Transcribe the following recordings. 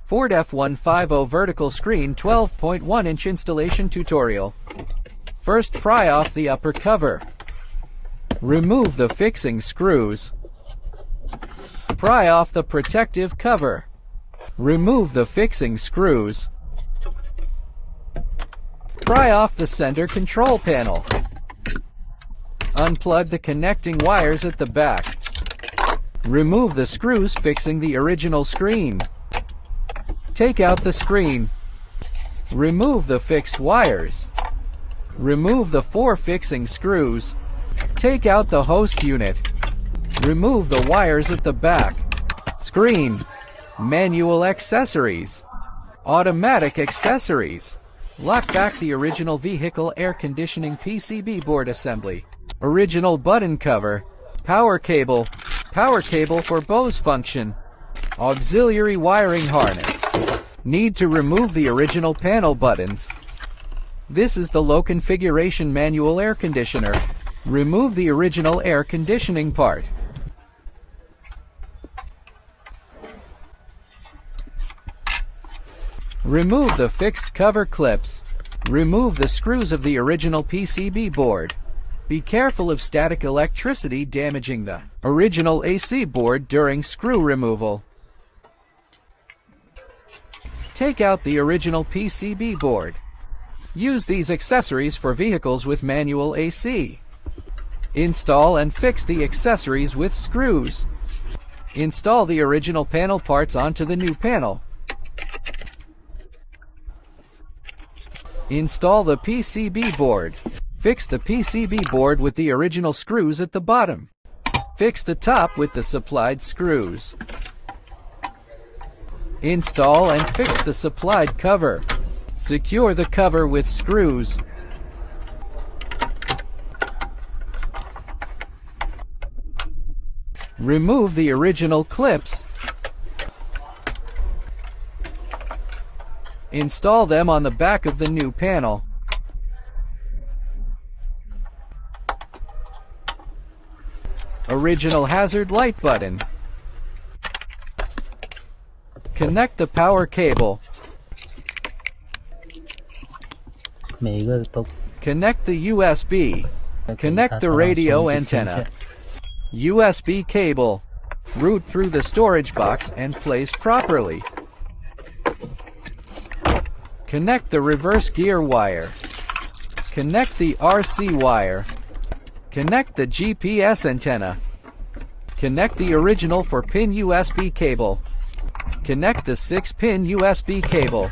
Ford F150 vertical screen 12.1-inch installation tutorial. First, pry off the upper cover. Remove the fixing screws. Pry off the protective cover. Remove the fixing screws. Pry off the center control panel. Unplug the connecting wires at the back. Remove the screws fixing the original screen. Take out the screen. Remove the fixed wires. Remove the 4 fixing screws. Take out the host unit. Remove the wires at the back. Screen. Manual accessories. Automatic accessories. Lock back the original vehicle air conditioning PCB board assembly. Original button cover. Power cable. Power cable for Bose function. Auxiliary wiring harness. Need to remove the original panel buttons. This is the low configuration manual air conditioner. Remove the original air conditioning part. Remove the fixed cover clips. Remove the screws of the original PCB board. Be careful of static electricity damaging the original AC board during screw removal. Take out the original PCB board. Use these accessories for vehicles with manual AC. Install and fix the accessories with screws. Install the original panel parts onto the new panel. Install the PCB board. Fix the PCB board with the original screws at the bottom. Fix the top with the supplied screws. Install and fix the supplied cover. Secure the cover with screws. Remove the original clips. Install them on the back of the new panel. Original hazard light button. Connect the power cable. Connect the USB. Connect the radio antenna. USB cable. Route through the storage box and place properly. Connect the reverse gear wire. Connect the RC wire. Connect the GPS antenna. Connect the original 4-pin USB cable. Connect the 6-pin USB cable.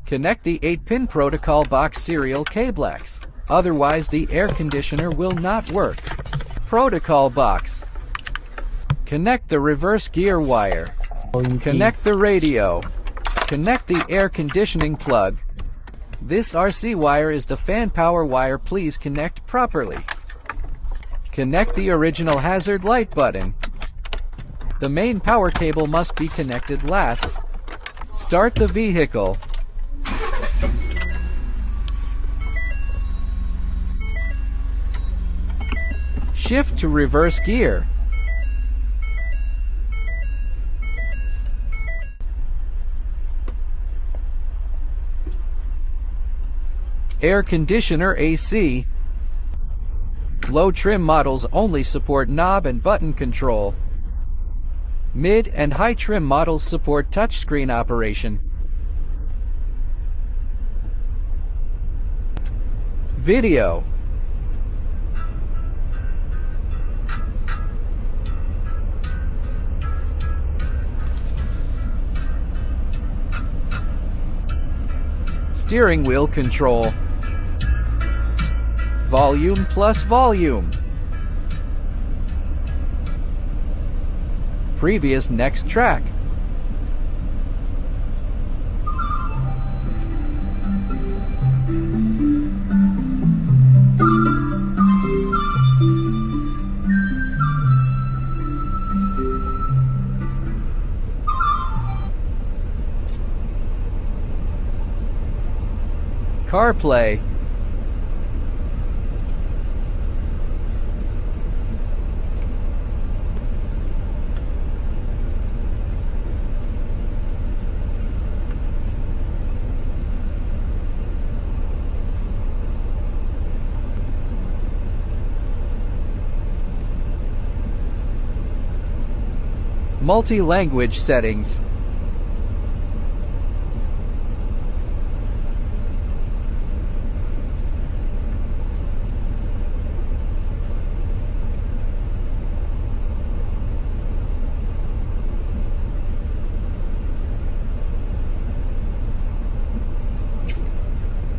Connect the 8-pin protocol box serial cablex. Otherwise, the air conditioner will not work. Protocol box. Connect the reverse gear wire. Connect the radio. Connect the air conditioning plug. This RC wire is the fan power wire. Please connect properly. Connect the original hazard light button. The main power cable must be connected last. Start the vehicle. Shift to reverse gear. Air conditioner AC. Low trim models only support knob and button control. Mid and high trim models support touchscreen operation. Video. Steering wheel control. Volume plus volume. Previous next track. CarPlay. Multi-language settings.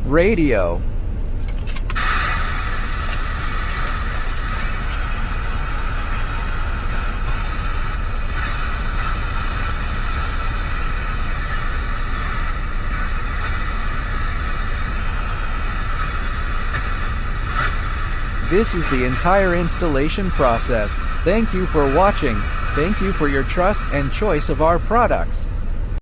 Radio. This is the entire installation process. Thank you for watching. Thank you for your trust and choice of our products.